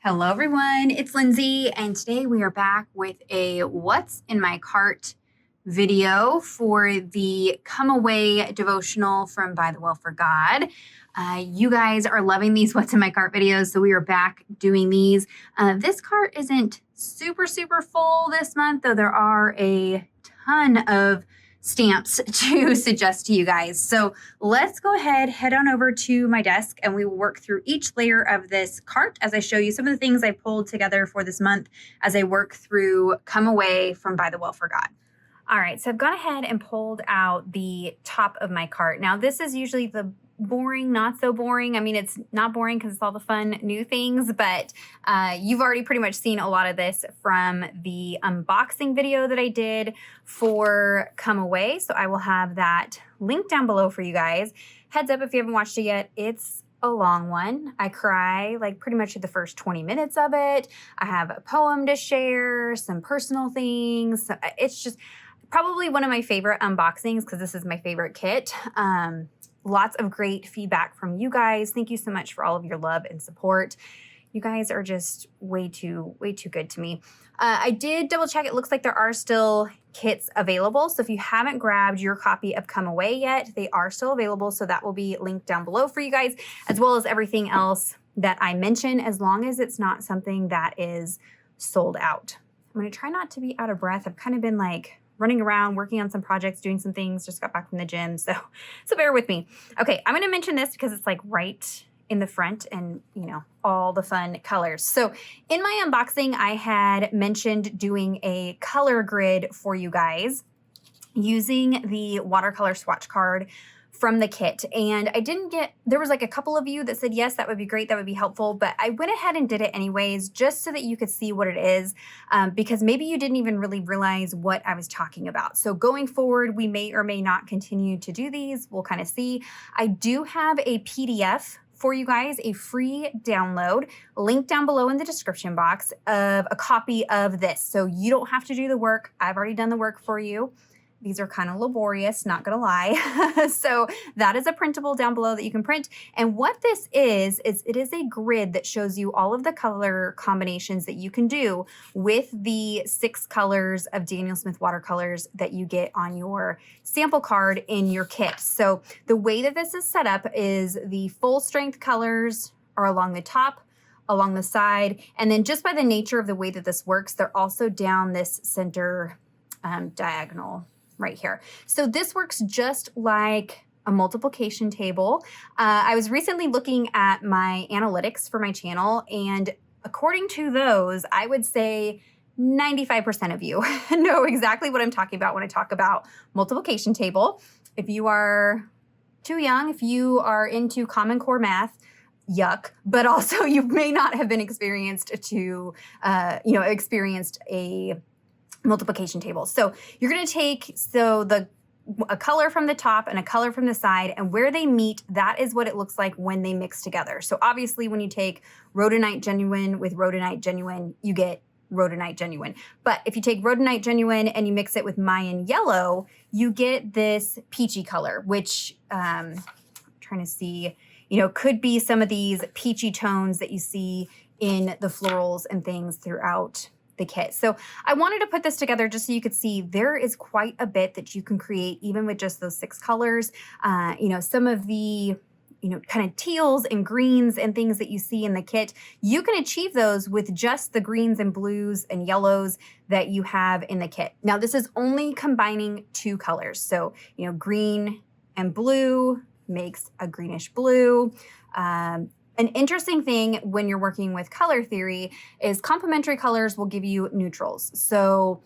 Hello everyone, it's Lindsay, and today we are back with a What's in My Cart video for the Come Away devotional from ByTheWell4God. You guys are loving these What's in My Cart videos, so we are back doing these. This cart isn't super full this month, though there are a ton of stamps to suggest to you guys. So let's go ahead, head on over to my desk, and we will work through each layer of this cart as I show you some of the things I pulled together for this month as I work through Come Away from ByTheWell4God. All right, so I've gone ahead and pulled out the top of my cart. Now this is usually the boring, not so boring. I mean, it's not boring because it's all the fun new things, but you've already pretty much seen a lot of this from the unboxing video that I did for Come Away. So I will have that linked down below for you guys. Heads up if you haven't watched it yet, it's a long one. I cry like pretty much the first 20 minutes of it. I have a poem to share, some personal things. It's just probably one of my favorite unboxings because this is my favorite kit. Lots of great feedback from you guys. Thank you so much for all of your love and support. You guys are just way too good to me. I did double check. It looks like there are still kits available. So if you haven't grabbed your copy of Come Away yet, they are still available. So that will be linked down below for you guys, as well as everything else that I mention, as long as it's not something that is sold out. I'm going to try not to be out of breath. I've kind of been like running around, working on some projects, doing some things, just got back from the gym. So bear with me. Okay, I'm going to mention this because it's like right in the front and, you know, all the fun colors. So in my unboxing, I had mentioned doing a color grid for you guys using the watercolor swatch card from the kit. And I didn't get, there was like a couple of you that said, yes, that would be great. That would be helpful. But I went ahead and did it anyways, just so that you could see what it is, because maybe you didn't even really realize what I was talking about. So going forward, we may or may not continue to do these. We'll kind of see. I do have a PDF for you guys, a free download, link down below in the description box of a copy of this. So you don't have to do the work. I've already done the work for you. These are kind of laborious, not gonna lie. So that is a printable down below that you can print. And what this is it is a grid that shows you all of the color combinations that you can do with the 6 colors of Daniel Smith watercolors that you get on your sample card in your kit. So the way that this is set up is the full strength colors are along the top, along the side, and then just by the nature of the way that this works, they're also down this center diagonal right here. So this works just like a multiplication table. I was recently looking at my analytics for my channel, and according to those, I would say 95% of you know exactly what I'm talking about when I talk about multiplication table. If you are too young, if you are into Common Core math, yuck, but also you may not have been experienced a multiplication table. So you're going to take a color from the top and a color from the side, and where they meet, that is what it looks like when they mix together. So obviously when you take Rhodonite Genuine with Rhodonite Genuine, you get Rhodonite Genuine. But if you take Rhodonite Genuine and you mix it with Mayan Yellow, you get this peachy color, which I'm trying to see, could be some of these peachy tones that you see in the florals and things throughout the kit. So I wanted to put this together just so you could see there is quite a bit that you can create even with just those 6 colors. Some of the kind of teals and greens and things that you see in the kit, you can achieve those with just the greens and blues and yellows that you have in the kit. Now this is only combining 2 colors. So, green and blue makes a greenish blue. An interesting thing when you're working with color theory is complementary colors will give you neutrals. So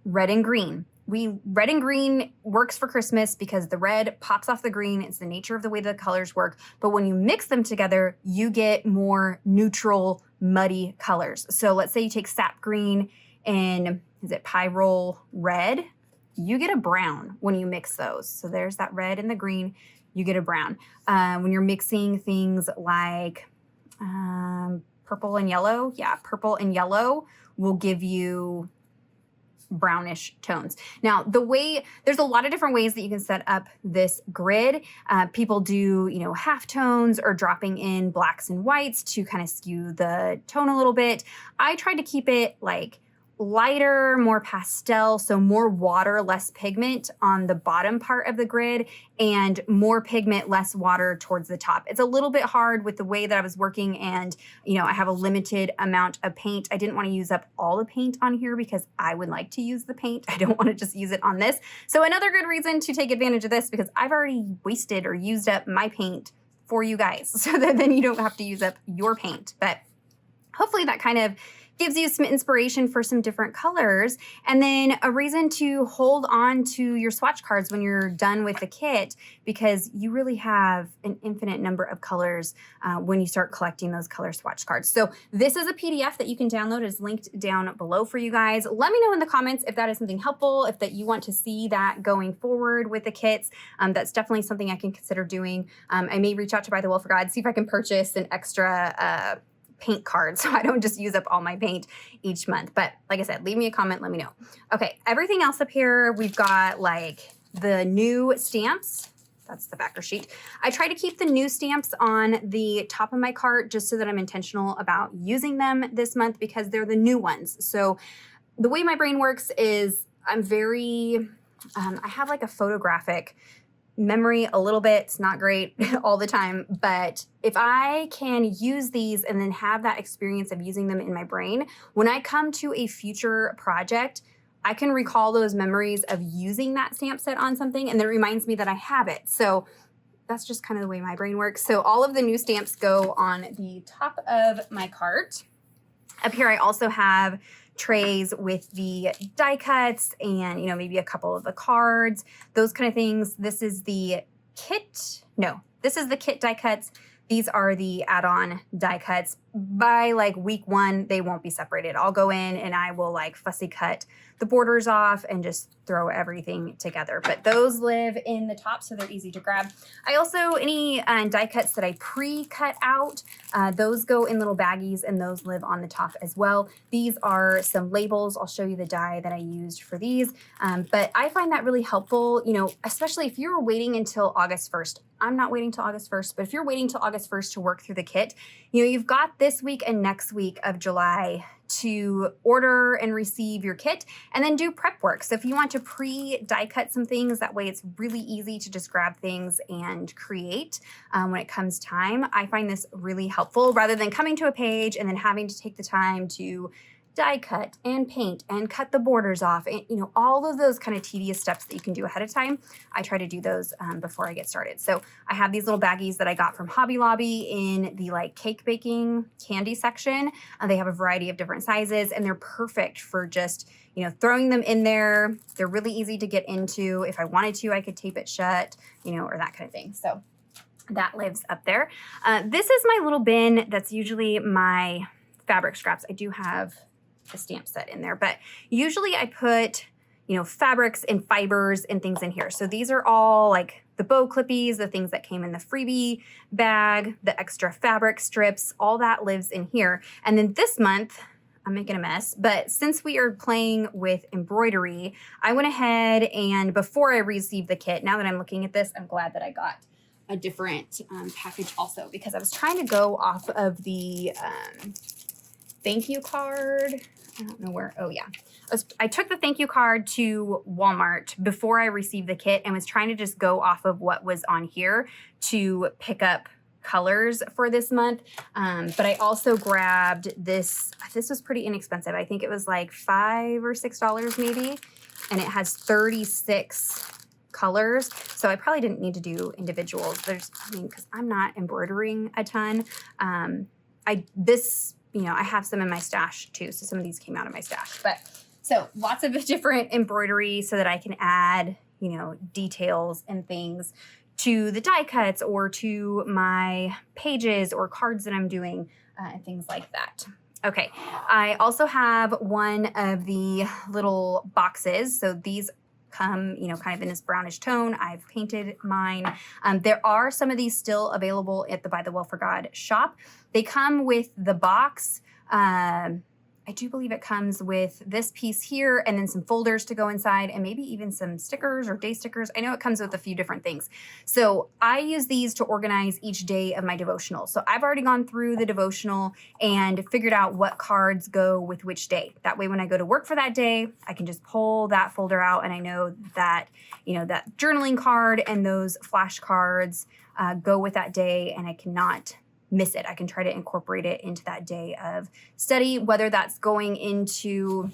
red and green. Red and green works for Christmas because the red pops off the green. It's the nature of the way the colors work. But when you mix them together, you get more neutral, muddy colors. So let's say you take sap green and pyrrole red, you get a brown when you mix those. So there's that red and the green. You get a brown. When you're mixing things like purple and yellow, purple and yellow will give you brownish tones. Now, there's a lot of different ways that you can set up this grid. People do, half tones or dropping in blacks and whites to kind of skew the tone a little bit. I tried to keep it like lighter, more pastel, so more water, less pigment on the bottom part of the grid, and more pigment, less water towards the top. It's a little bit hard with the way that I was working, and I have a limited amount of paint. I didn't want to use up all the paint on here because I would like to use the paint. I don't want to just use it on this. So another good reason to take advantage of this, because I've already wasted or used up my paint for you guys, so that then you don't have to use up your paint. But hopefully that kind of gives you some inspiration for some different colors, and then a reason to hold on to your swatch cards when you're done with the kit, because you really have an infinite number of colors when you start collecting those color swatch cards. So this is a PDF that you can download. It's linked down below for you guys. Let me know in the comments if that is something helpful, if that you want to see that going forward with the kits. That's definitely something I can consider doing. I may reach out to ByTheWell4God, see if I can purchase an extra paint card so I don't just use up all my paint each month. But like I said, leave me a comment, let me know. Okay, everything else up here, we've got like the new stamps. That's the backer sheet. I try to keep the new stamps on the top of my cart just so that I'm intentional about using them this month, because they're the new ones. So the way my brain works is I'm very, I have like a photographic memory a little bit. It's not great all the time, but if I can use these and then have that experience of using them in my brain, when I come to a future project, I can recall those memories of using that stamp set on something, and then it reminds me that I have it. So that's just kind of the way my brain works. So all of the new stamps go on the top of my cart. Up here, I also have trays with the die cuts and, maybe a couple of the cards, those kind of things. This is the kit. No, this is the kit die cuts. These are the add-on die cuts. By like week 1, they won't be separated. I'll go in and I will like fussy cut the borders off and just throw everything together. But those live in the top, so they're easy to grab. I also, any die cuts that I pre-cut out, those go in little baggies and those live on the top as well. These are some labels. I'll show you the die that I used for these. But I find that really helpful, especially if you're waiting until August 1st. I'm not waiting till August 1st, but if you're waiting till August 1st to work through the kit, you've got this week and next week of July to order and receive your kit and then do prep work. So if you want to pre-die cut some things, that way it's really easy to just grab things and create when it comes time. I find this really helpful rather than coming to a page and then having to take the time to die cut and paint and cut the borders off, and all of those kind of tedious steps that you can do ahead of time. I try to do those before I get started. So I have these little baggies that I got from Hobby Lobby in the like cake baking candy section. They have a variety of different sizes, and they're perfect for just throwing them in there. They're really easy to get into. If I wanted to, I could tape it shut, or that kind of thing. So that lives up there. This is my little bin that's usually my fabric scraps. I do have a stamp set in there, but usually I put, fabrics and fibers and things in here. So these are all like the bow clippies, the things that came in the freebie bag, the extra fabric strips, all that lives in here. And then this month, I'm making a mess, but since we are playing with embroidery, I went ahead and before I received the kit, now that I'm looking at this, I'm glad that I got a different package also, because I was trying to go off of the thank you card. I don't know where. Oh, yeah. I took the thank you card to Walmart before I received the kit and was trying to just go off of what was on here to pick up colors for this month. But I also grabbed this. This was pretty inexpensive. I think it was like $5 or $6 maybe. And it has 36 colors. So I probably didn't need to do individuals. Because I'm not embroidering a ton. I have some in my stash too. So some of these came out of my stash, but so lots of different embroidery so that I can add, details and things to the die cuts or to my pages or cards that I'm doing and things like that. Okay. I also have one of the little boxes. So these come, kind of in this brownish tone. I've painted mine. There are some of these still available at the ByTheWell4God shop. They come with the box I do believe it comes with this piece here and then some folders to go inside and maybe even some stickers or day stickers. I know it comes with a few different things. So I use these to organize each day of my devotional. So I've already gone through the devotional and figured out what cards go with which day. That way when I go to work for that day, I can just pull that folder out and I know that, you know, that journaling card and those flashcards go with that day and I cannot miss it. I can try to incorporate it into that day of study, whether that's going into,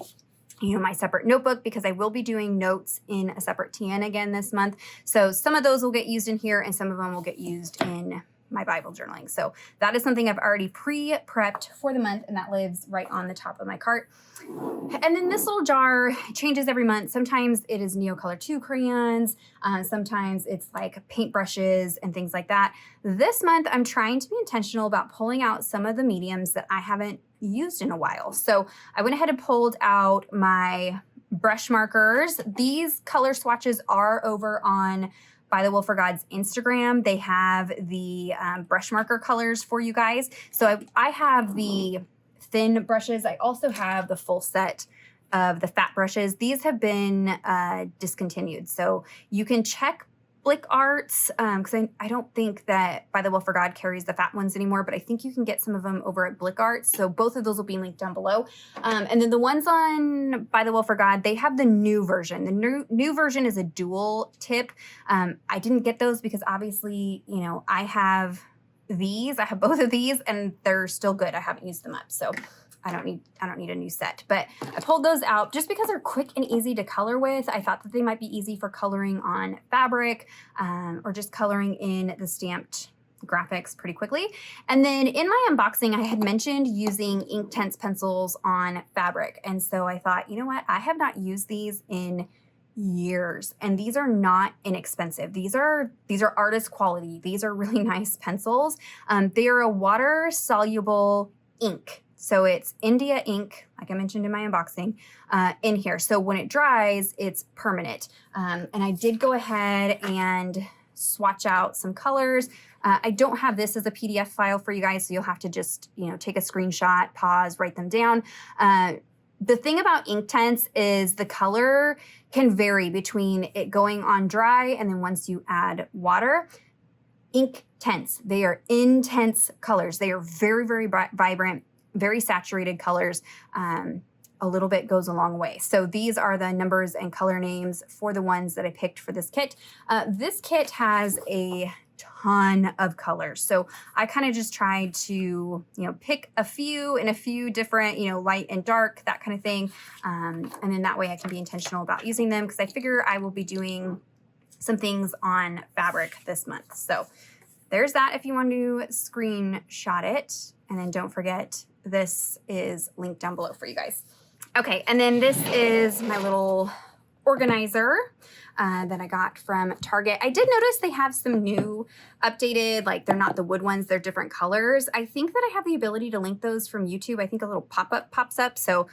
you know, my separate notebook, because I will be doing notes in a separate TN again this month. So some of those will get used in here and some of them will get used in my Bible journaling. So that is something I've already pre-prepped for the month and that lives right on the top of my cart. And then this little jar changes every month. Sometimes it is Neocolor 2 crayons. Sometimes it's like paintbrushes and things like that. This month, I'm trying to be intentional about pulling out some of the mediums that I haven't used in a while. So I went ahead and pulled out my brush markers. These color swatches are over on ByTheWell4God's Instagram. They have the brush marker colors for you guys. So I have the thin brushes. I also have the full set of the fat brushes. These have been discontinued. So you can check Blick Arts, because I don't think that ByTheWell4God carries the fat ones anymore, but I think you can get some of them over at Blick Arts. So both of those will be linked down below. And then the ones on ByTheWell4God, they have the new version. The new version is a dual tip. I didn't get those because obviously, you know, I have both of these and they're still good. I haven't used them up. So I don't need a new set, but I pulled those out just because they're quick and easy to color with. I thought that they might be easy for coloring on fabric, or just coloring in the stamped graphics pretty quickly. And then in my unboxing, I had mentioned using Inktense pencils on fabric. And so I thought, you know what? I have not used these in years and these are not inexpensive. These are artist quality. These are really nice pencils. They are a water soluble ink. So it's India ink, like I mentioned in my unboxing, in here. So when it dries, it's permanent. And I did go ahead and swatch out some colors. I don't have this as a PDF file for you guys, so you'll have to just, you know, take a screenshot, pause, write them down. The thing about Inktense is the color can vary between it going on dry and then once you add water. Inktense, they are intense colors. They are very, very vibrant, very saturated colors. A little bit goes a long way. So these are the numbers and color names for the ones that I picked for this kit. This kit has a ton of colors. So I kind of just tried to, you know, pick a few and a few different, you know, light and dark, that kind of thing. And then that way I can be intentional about using them because I figure I will be doing some things on fabric this month. So there's that if you want to screenshot it. And then don't forget, this is linked down below for you guys. Okay, and then this is my little organizer that I got from Target. I did notice they have some new updated, like they're not the wood ones, they're different colors. I think that I have the ability to link those from YouTube. I think a little pop-up pops up, so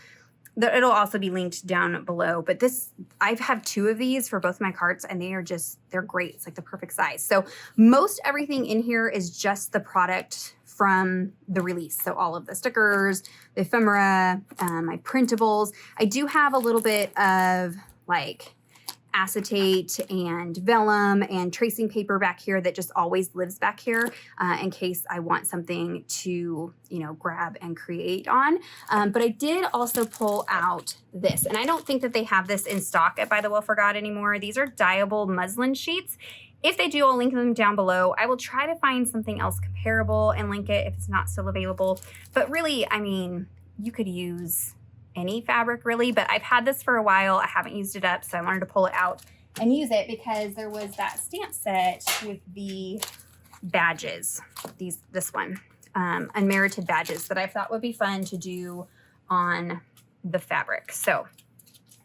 it'll also be linked down below. But this, I have two of these for both my carts and they're great. It's like the perfect size. So most everything in here is just the product from the release. So all of the stickers, the ephemera, my printables. I do have a little bit of like acetate and vellum and tracing paper back here that just always lives back here in case I want something to, you know, grab and create on. But I did also pull out this, and I don't think that they have this in stock at ByTheWell4God anymore. These are dyeable muslin sheets. If they do, I'll link them down below. I will try to find something else comparable and link it if it's not still available. But really, I mean, you could use any fabric really, but I've had this for a while. I haven't used it up, so I wanted to pull it out and use it because there was that stamp set with the badges, this one, unmerited badges that I thought would be fun to do on the fabric. So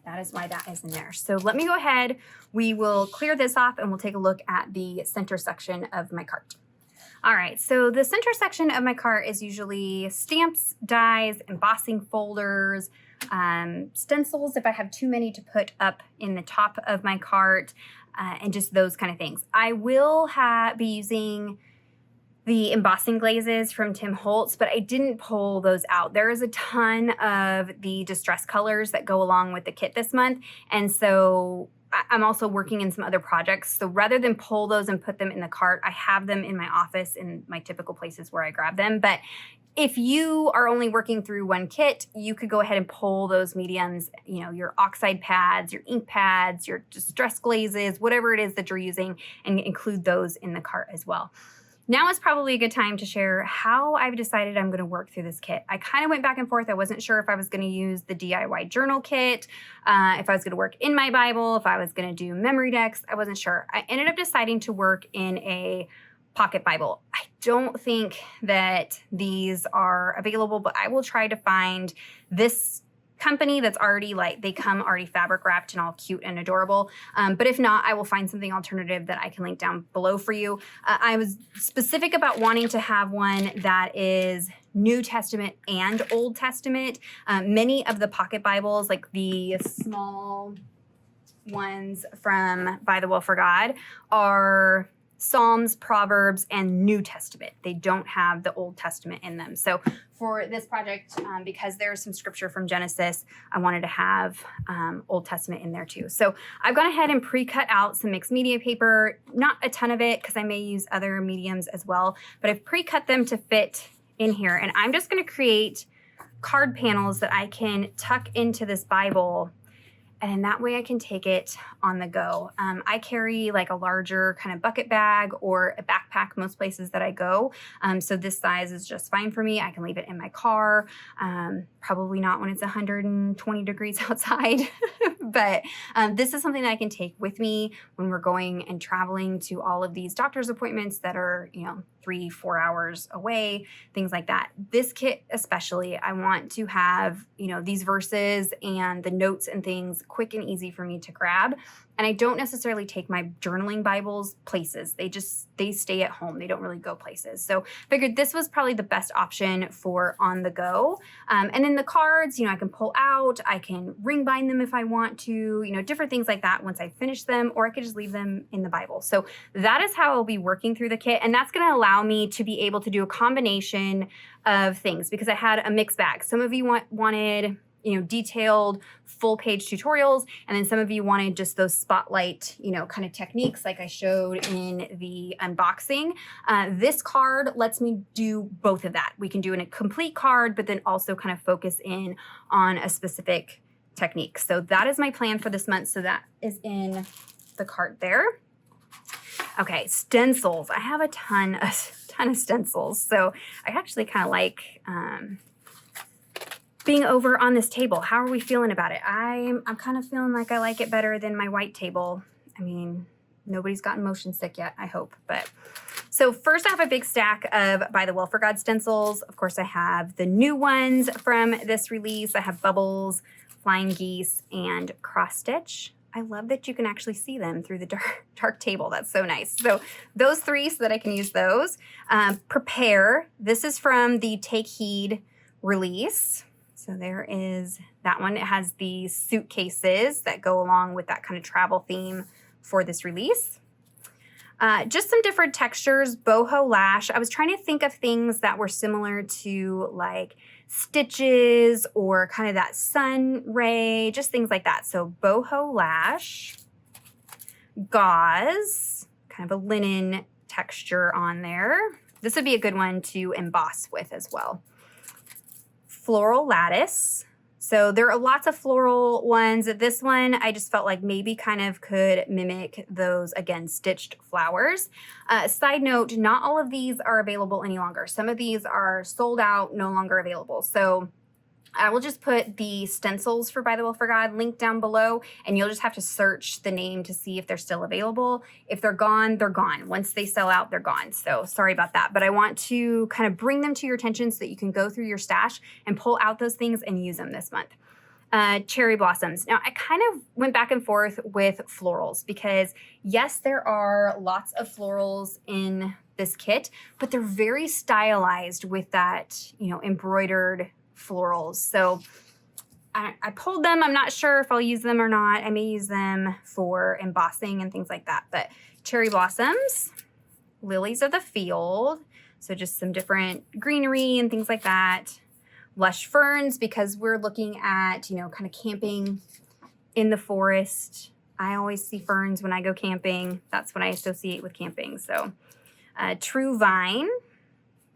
that is why that is in there. So let me go ahead. We will clear this off and we'll take a look at the center section of my cart. All right, so the center section of my cart is usually stamps, dies, embossing folders, stencils if I have too many to put up in the top of my cart, and just those kind of things. I will be using the embossing glazes from Tim Holtz, but I didn't pull those out. There is a ton of the distress colors that go along with the kit this month. And so I'm also working in some other projects. So rather than pull those and put them in the cart, I have them in my office in my typical places where I grab them. But if you are only working through one kit, you could go ahead and pull those mediums, you know, your oxide pads, your ink pads, your distress glazes, whatever it is that you're using, and include those in the cart as well. Now is probably a good time to share how I've decided I'm going to work through this kit. I kind of went back and forth. I wasn't sure if I was going to use the DIY journal kit, if I was going to work in my Bible, if I was going to do memory decks. I wasn't sure. I ended up deciding to work in a pocket Bible. I don't think that these are available, but I will try to find this company that's already they come already fabric wrapped and all cute and adorable. But if not, I will find something alternative that I can link down below for you. I was specific about wanting to have one that is New Testament and Old Testament. Many of the pocket Bibles, like the small ones from ByTheWell4God, are Psalms, Proverbs, and New Testament. They don't have the Old Testament in them. So for this project, because there's some scripture from Genesis, I wanted to have Old Testament in there too. So I've gone ahead and pre-cut out some mixed media paper, not a ton of it because I may use other mediums as well, but I've pre-cut them to fit in here. And I'm just going to create card panels that I can tuck into this Bible, and that way I can take it on the go. I carry like a larger kind of bucket bag or a backpack most places that I go. So this size is just fine for me. I can leave it in my car. Probably not when it's 120 degrees outside. But this is something that I can take with me when we're going and traveling to all of these doctor's appointments that are, 3-4 hours away, things like that. This kit especially, I want to have, these verses and the notes and things quick and easy for me to grab. And I don't necessarily take my journaling Bibles places. They stay at home. They don't really go places. So figured this was probably the best option for on the go. And then the cards, I can pull out, I can ring bind them if I want to, different things like that once I finish them, or I could just leave them in the Bible. So that is how I'll be working through the kit. And that's going to allow me to be able to do a combination of things because I had a mixed bag. Some of you wanted detailed full page tutorials. And then some of you wanted just those spotlight, kind of techniques like I showed in the unboxing. This card lets me do both of that. We can do a complete card, but then also kind of focus in on a specific technique. So that is my plan for this month. So that is in the cart there. Okay, stencils. I have a ton of stencils. So I actually kind of like, being over on this table. How are we feeling about it? I'm kind of feeling like I like it better than my white table. I mean, nobody's gotten motion sick yet, I hope. But so first I have a big stack of ByTheWell4God stencils. Of course, I have the new ones from this release. I have Bubbles, Flying Geese, and Cross Stitch. I love that you can actually see them through the dark table. That's so nice. So those three so that I can use those. Prepare. This is from the Take Heed release. So there is that one. It has the suitcases that go along with that kind of travel theme for this release. Just some different textures, boho lash. I was trying to think of things that were similar to like stitches or kind of that sun ray, just things like that. So boho lash, gauze, kind of a linen texture on there. This would be a good one to emboss with as well. Floral lattice. So there are lots of floral ones. This one, I just felt like maybe kind of could mimic those, again, stitched flowers. Side note, not all of these are available any longer. Some of these are sold out, no longer available. So I will just put the stencils for ByTheWell4God link down below, and you'll just have to search the name to see if they're still available. If they're gone, they're gone. Once they sell out, they're gone. So sorry about that. But I want to kind of bring them to your attention so that you can go through your stash and pull out those things and use them this month. Cherry blossoms. Now, I kind of went back and forth with florals because, yes, there are lots of florals in this kit, but they're very stylized with that, embroidered florals. So I pulled them. I'm not sure if I'll use them or not. I may use them for embossing and things like that. But cherry blossoms, lilies of the field. So just some different greenery and things like that. Lush ferns, because we're looking at, you know, kind of camping in the forest. I always see ferns when I go camping. That's what I associate with camping. So true vine,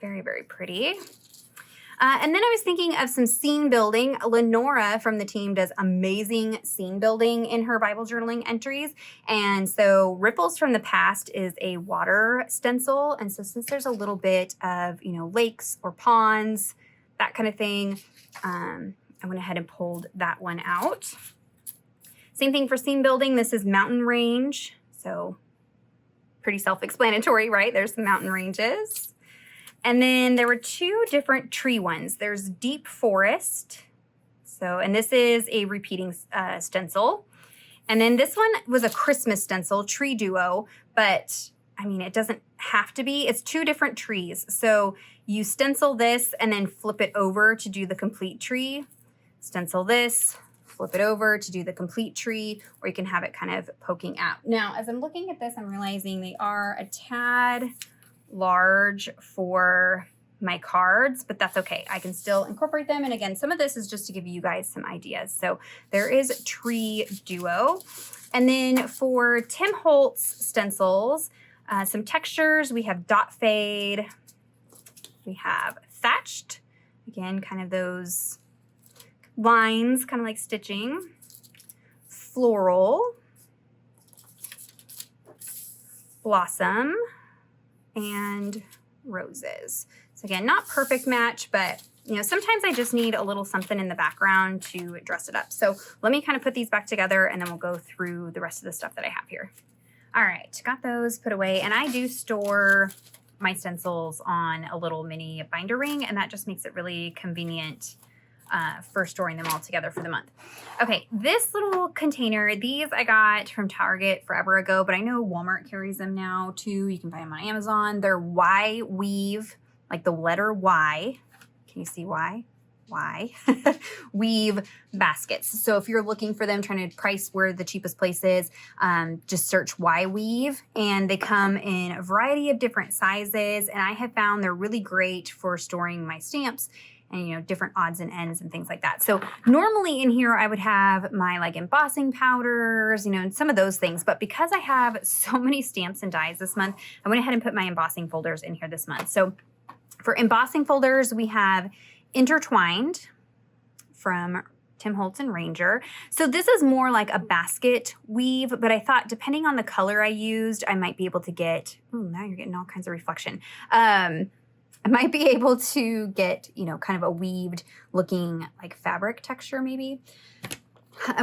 very, very pretty. And then I was thinking of some scene building. Lenora from the team does amazing scene building in her Bible journaling entries. And so Ripples from the Past is a water stencil. And so since there's a little bit of, you know, lakes or ponds, that kind of thing, I went ahead and pulled that one out. Same thing for scene building. This is mountain range. So pretty self-explanatory, right? There's the mountain ranges. And then there were two different tree ones. There's Deep Forest. So, and this is a repeating stencil. And then this one was a Christmas stencil, Tree Duo, but I mean, it doesn't have to be. It's two different trees. So you stencil this and then flip it over to do the complete tree. Stencil this, flip it over to do the complete tree, or you can have it kind of poking out. Now, as I'm looking at this, I'm realizing they are a tad large for my cards, but that's okay. I can still incorporate them. And again, some of this is just to give you guys some ideas. So there is Tree Duo. And then for Tim Holtz stencils, some textures, we have Dot Fade. We have Thatched. Again, kind of those lines, kind of like stitching. Floral. Blossom. And roses. So again, not perfect match, but you know, sometimes I just need a little something in the background to dress it up. So let me kind of put these back together and then we'll go through the rest of the stuff that I have here. All right, got those put away. And I do store my stencils on a little mini binder ring, and that just makes it really convenient for storing them all together for the month. Okay, this little container, these I got from Target forever ago, but I know Walmart carries them now too. You can buy them on Amazon. They're Y Weave, like the letter Y. Can you see why? Y. Weave baskets. So if you're looking for them, trying to price where the cheapest place is, just search Y Weave, and they come in a variety of different sizes. And I have found they're really great for storing my stamps and, you know, different odds and ends and things like that. So normally in here, I would have my like embossing powders, you know, and some of those things. But because I have so many stamps and dies this month, I went ahead and put my embossing folders in here this month. So for embossing folders, we have Intertwined from Tim Holtz and Ranger. So this is more like a basket weave, but I thought depending on the color I used, I might be able to get, oh, now you're getting all kinds of reflection. I might be able to get, you know, kind of a weaved looking like fabric texture maybe.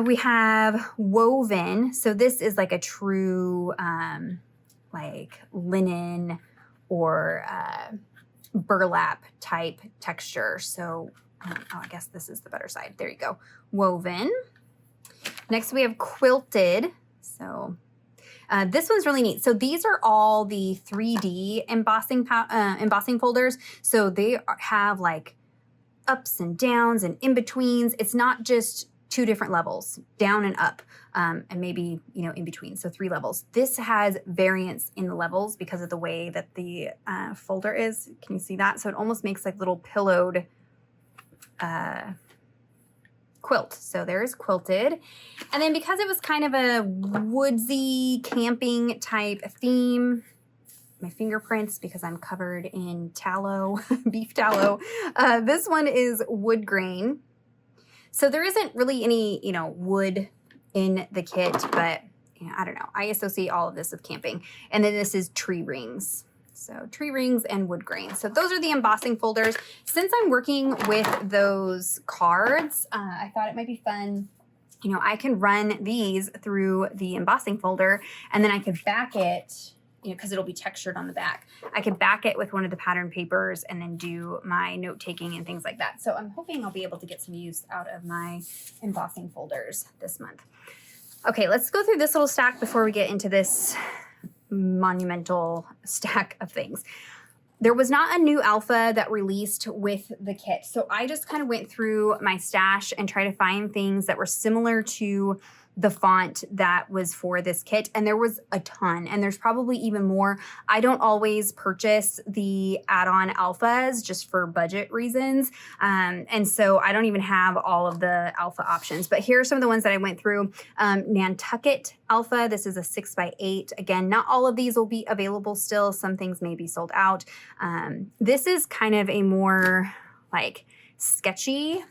We have Woven. So this is like a true like linen or burlap type texture. So, oh, I guess this is the better side. There you go. Woven. Next we have Quilted. So this one's really neat. So these are all the 3D embossing folders. So they have like ups and downs and in-betweens. It's not just two different levels, down and up, and maybe, you know, in between. So 3 levels. This has variance in the levels because of the way that the folder is. Can you see that? So it almost makes like little pillowed quilt. So there's Quilted. And then because it was kind of a woodsy camping type theme, my fingerprints, because I'm covered in tallow, beef tallow. This one is Wood Grain. So there isn't really any, you know, wood in the kit, but you know, I don't know. I associate all of this with camping. And then this is Tree Rings. So Tree Rings and Wood Grain. So those are the embossing folders. Since I'm working with those cards, I thought it might be fun. You know, I can run these through the embossing folder, and then I could back it, you know, because it'll be textured on the back. I could back it with one of the pattern papers and then do my note taking and things like that. So I'm hoping I'll be able to get some use out of my embossing folders this month. Okay, let's go through this little stack before we get into this monumental stack of things. There was not a new alpha that released with the kit. So I just kind of went through my stash and tried to find things that were similar to the font that was for this kit, and there was a ton, and there's probably even more. I don't always purchase the add-on alphas just for budget reasons, and so I don't even have all of the alpha options, but here are some of the ones that I went through. Nantucket Alpha, this is a 6x8. Again, not all of these will be available still. Some things may be sold out. This is kind of a more like sketchy,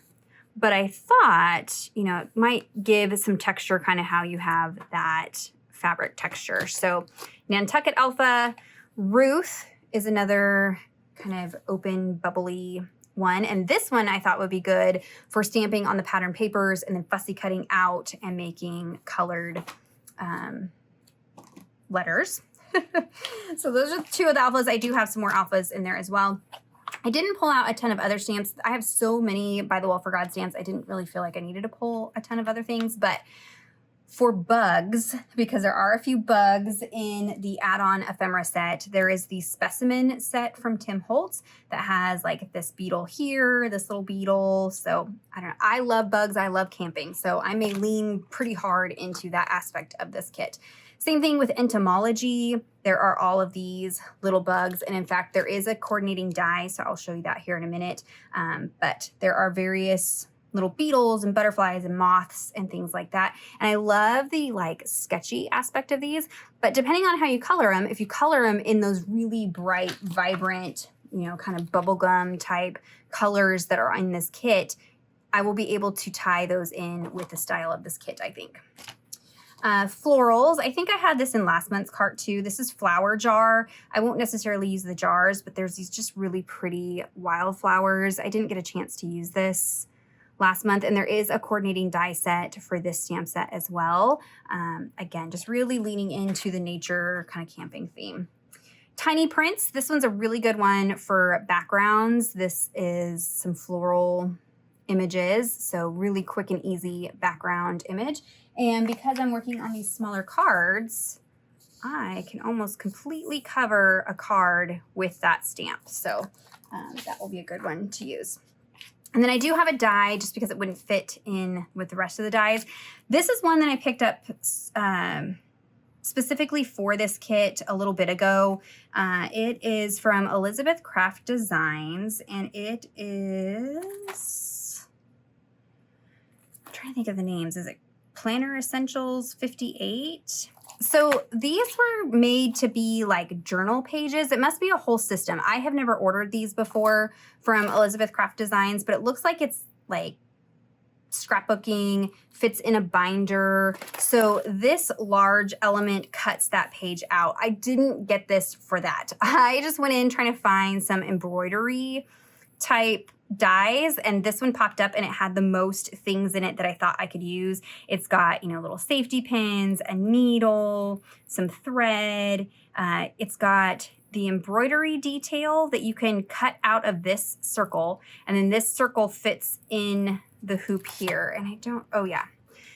but I thought, you know, it might give some texture, kind of how you have that fabric texture. So Nantucket Alpha. Ruth is another kind of open, bubbly one. And this one I thought would be good for stamping on the pattern papers and then fussy cutting out and making colored letters. So those are two of the alphas. I do have some more alphas in there as well. I didn't pull out a ton of other stamps. I have so many ByTheWell4God stamps. I didn't really feel like I needed to pull a ton of other things, but for bugs, because there are a few bugs in the add-on ephemera set, there is the specimen set from Tim Holtz that has like this beetle here, this little beetle. So I don't know. I love bugs. I love camping. So I may lean pretty hard into that aspect of this kit. Same thing with entomology. There are all of these little bugs. And in fact, there is a coordinating die. So I'll show you that here in a minute. But there are various little beetles and butterflies and moths and things like that. And I love the like sketchy aspect of these, but depending on how you color them, if you color them in those really bright, vibrant, you know, kind of bubblegum type colors that are in this kit, I will be able to tie those in with the style of this kit, I think. Florals. I think I had this in last month's cart too. This is flower jar. I won't necessarily use the jars, but there's these just really pretty wildflowers. I didn't get a chance to use this last month, and there is a coordinating die set for this stamp set as well. Again, just really leaning into the nature kind of camping theme. Tiny prints. This one's a really good one for backgrounds. This is some floral images, so really quick and easy background image. And because I'm working on these smaller cards, I can almost completely cover a card with that stamp. So that will be a good one to use. And then I do have a die just because it wouldn't fit in with the rest of the dies. This is one that I picked up specifically for this kit a little bit ago. It is from Elizabeth Craft Designs, and it is, I'm trying to think of the names. Is it Planner Essentials 58? So these were made to be like journal pages. It must be a whole system. I have never ordered these before from Elizabeth Craft Designs, but it looks like it's like scrapbooking, fits in a binder. So this large element cuts that page out. I didn't get this for that. I just went in trying to find some embroidery type dies, and this one popped up and it had the most things in it that I thought I could use. It's got, you know, little safety pins, a needle, some thread. It's got the embroidery detail that you can cut out of this circle, and then this circle fits in the hoop here. And I don't, oh yeah.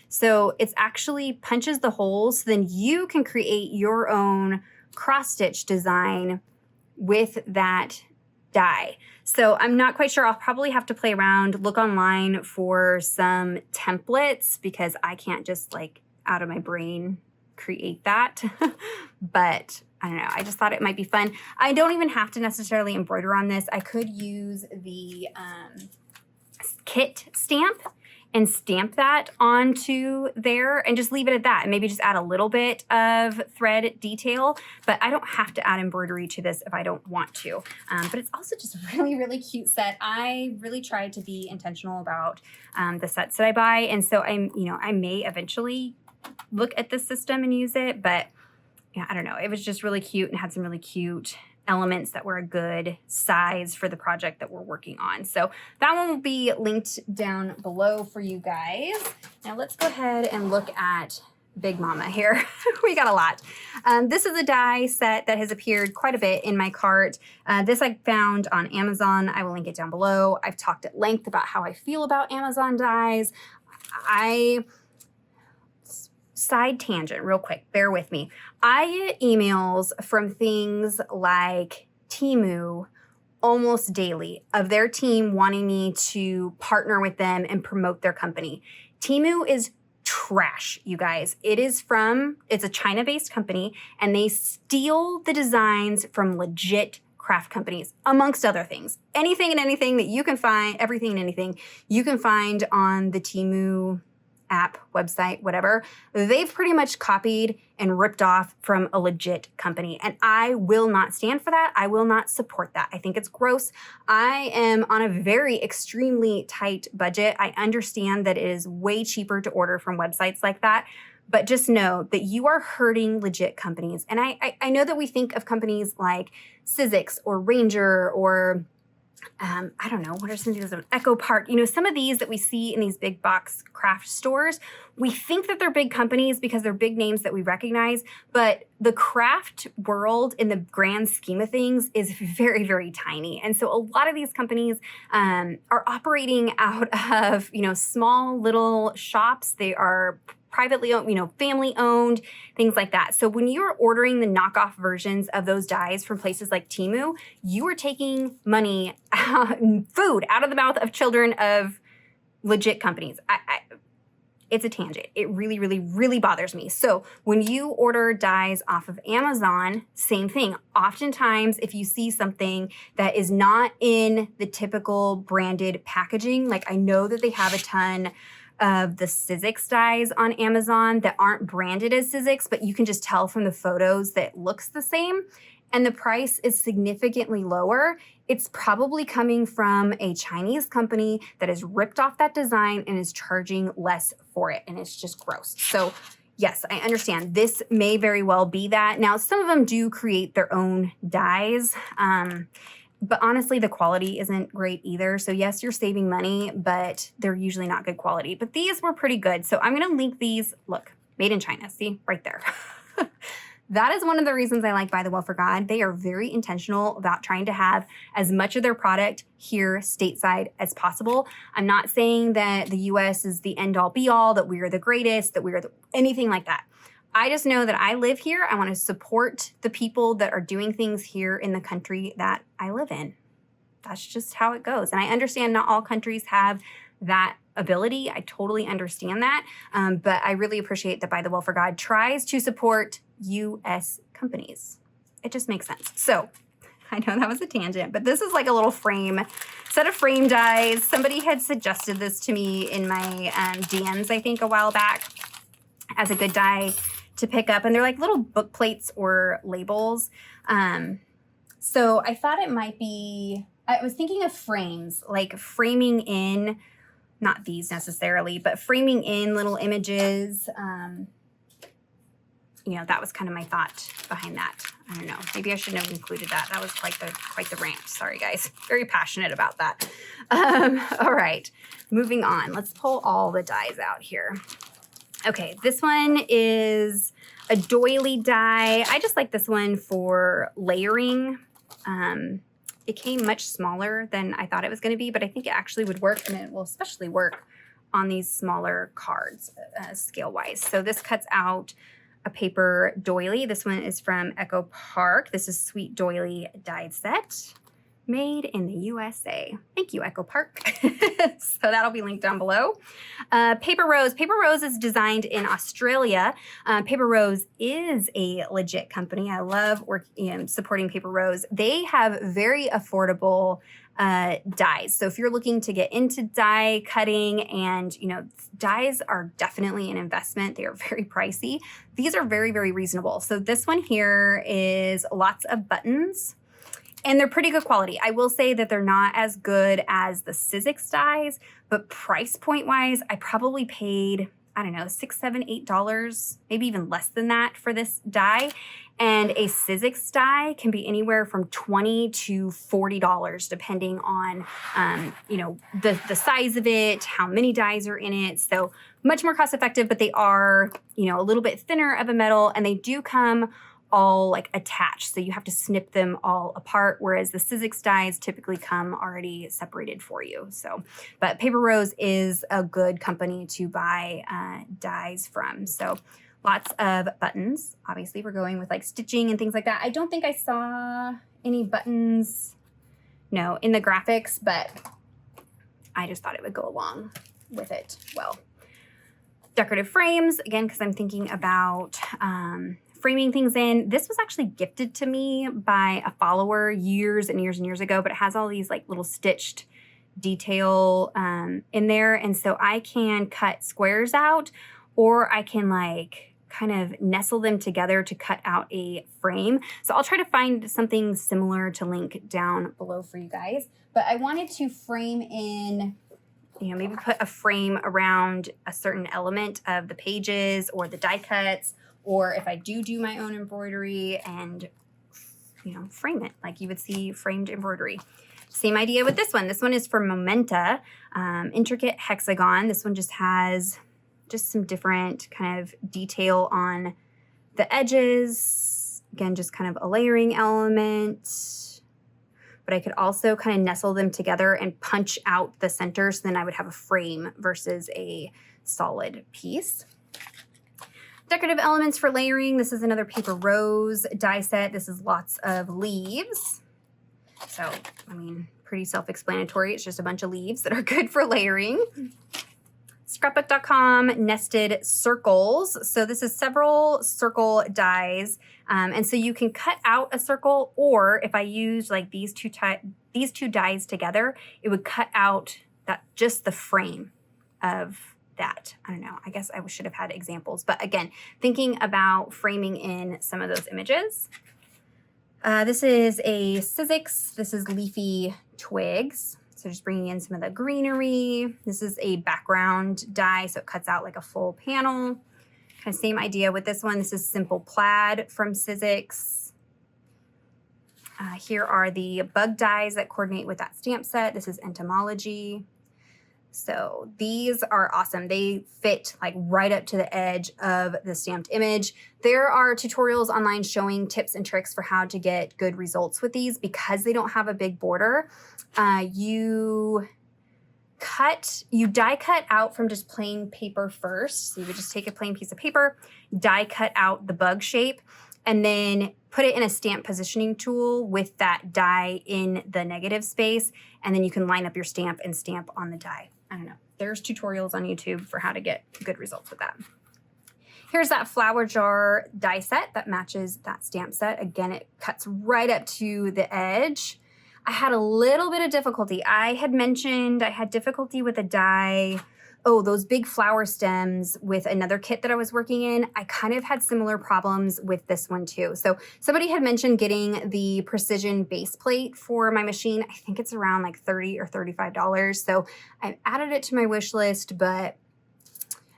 So it's actually punches the holes, so then you can create your own cross stitch design with that die. So I'm not quite sure. I'll probably have to play around, look online for some templates, because I can't just like out of my brain create that. But I don't know. I just thought it might be fun. I don't even have to necessarily embroider on this. I could use the kit stamp and stamp that onto there and just leave it at that, and maybe just add a little bit of thread detail, but I don't have to add embroidery to this if I don't want to. But it's also just a really, really cute set. I really tried to be intentional about the sets that I buy, and so I may eventually look at this system and use it, but yeah, I don't know. It was just really cute and had some really cute elements that were a good size for the project that we're working on. So that one will be linked down below for you guys. Now let's go ahead and look at Big Mama here. We got a lot. This is a die set that has appeared quite a bit in my cart. This I found on Amazon. I will link it down below. I've talked at length about how I feel about Amazon dies. Side tangent real quick, bear with me. I get emails from things like Temu almost daily of their team wanting me to partner with them and promote their company. Temu is trash, you guys. It's a China-based company, and they steal the designs from legit craft companies, amongst other things. Anything and anything that you can find, everything and anything you can find on the Temu app, website, whatever, they've pretty much copied and ripped off from a legit company. And I will not stand for that. I will not support that. I think it's gross. I am on a very extremely tight budget. I understand that it is way cheaper to order from websites like that, but just know that you are hurting legit companies. And I know that we think of companies like Sizzix or Ranger or I don't know, what are some of these? Echo Park, some of these that we see in these big box craft stores, we think that they're big companies because they're big names that we recognize, but the craft world in the grand scheme of things is very, very tiny. And so a lot of these companies are operating out of, small little shops. They are privately owned, family owned, things like that. So when you're ordering the knockoff versions of those dyes from places like Temu, you are taking money, food out of the mouth of children of legit companies. It's a tangent. It really, really, really bothers me. So when you order dyes off of Amazon, same thing. Oftentimes, if you see something that is not in the typical branded packaging, like I know that they have a ton of the Sizzix dyes on Amazon that aren't branded as Sizzix, but you can just tell from the photos that it looks the same, and the price is significantly lower, it's probably coming from a Chinese company that has ripped off that design and is charging less for it, and it's just gross. So yes, I understand. This may very well be that. Now, some of them do create their own dyes, but honestly, the quality isn't great either. So yes, you're saving money, but they're usually not good quality. But these were pretty good. So I'm going to link these. Look, made in China. See, right there. That is one of the reasons I like ByTheWell4God. They are very intentional about trying to have as much of their product here stateside as possible. I'm not saying that the US is the end all be all, that we are the greatest, that we are anything like that. I just know that I live here. I want to support the people that are doing things here in the country that I live in. That's just how it goes. And I understand not all countries have that ability. I totally understand that. But I really appreciate that ByTheWell4God tries to support US companies. It just makes sense. So I know that was a tangent, but this is like a little set of frame dies. Somebody had suggested this to me in my DMs, I think, a while back as a good die to pick up, and they're like little book plates or labels. So I thought it might be, I was thinking of frames, like framing in, not these necessarily, but framing in little images. That was kind of my thought behind that. I don't know. Maybe I shouldn't have included that. That was quite the rant. Sorry, guys. Very passionate about that. All right, moving on. Let's pull all the dies out here. Okay, this one is a doily die. I just like this one for layering. It came much smaller than I thought it was going to be, but I think it actually would work, and it will especially work on these smaller cards scale-wise. So this cuts out a paper doily. This one is from Echo Park. This is Sweet Doily Dyed Set, made in the USA. Thank you, Echo Park. So that'll be linked down below. Paper Rose. Paper Rose is designed in Australia. Paper Rose is a legit company. I love supporting Paper Rose. They have very affordable dyes. So if you're looking to get into die cutting, and dyes are definitely an investment. They are very pricey. These are very, very reasonable. So this one here is lots of buttons, and they're pretty good quality. I will say that they're not as good as the Sizzix dyes, but price point wise, I probably paid, I don't know, $6, $7, $8, maybe even less than that for this die. And a Sizzix die can be anywhere from $20 to $40, depending on, the size of it, how many dies are in it. So much more cost effective, but they are, a little bit thinner of a metal, and they do come all like attached. So you have to snip them all apart, whereas the Sizzix dies typically come already separated for you. So, but Paper Rose is a good company to buy dies from. So lots of buttons. Obviously we're going with like stitching and things like that. I don't think I saw any buttons, no, in the graphics, but I just thought it would go along with it well. Decorative frames, again, because I'm thinking about framing things in. This was actually gifted to me by a follower years and years and years ago, but it has all these like little stitched detail in there. And so I can cut squares out, or I can like kind of nestle them together to cut out a frame. So I'll try to find something similar to link down below for you guys. But I wanted to frame in, you know, maybe put a frame around a certain element of the pages or the die cuts, or if I do my own embroidery and, you know, frame it like you would see framed embroidery. Same idea with this one. This one is for Momenta, intricate hexagon. This one just has just some different kind of detail on the edges. Again, just kind of a layering element. But I could also kind of nestle them together and punch out the center, so then I would have a frame versus a solid piece. Decorative elements for layering. This is another paper rose die set. This is lots of leaves. So, I mean, pretty self-explanatory. It's just a bunch of leaves that are good for layering. Scrapbook.com nested circles. So this is several circle dies. And so you can cut out a circle, or if I used like these two dies together, it would cut out that just the frame of that. I don't know. I guess I should have had examples. But again, thinking about framing in some of those images. This is a Sizzix. This is leafy twigs. So just bringing in some of the greenery. This is a background die, so it cuts out like a full panel. Kind of same idea with this one. This is simple plaid from Sizzix. Here are the bug dies that coordinate with that stamp set. This is entomology. So these are awesome. They fit like right up to the edge of the stamped image. There are tutorials online showing tips and tricks for how to get good results with these. Because they don't have a big border, you die cut out from just plain paper first. So you would just take a plain piece of paper, die cut out the bug shape, and then put it in a stamp positioning tool with that die in the negative space. And then you can line up your stamp and stamp on the die. I don't know. There's tutorials on YouTube for how to get good results with that. Here's that flower jar die set that matches that stamp set. Again, it cuts right up to the edge. I had a little bit of difficulty. I had mentioned I had difficulty with a die. Oh, those big flower stems with another kit that I was working in. I kind of had similar problems with this one too. So somebody had mentioned getting the precision base plate for my machine. I think it's around like $30 or $35. So I added it to my wish list, but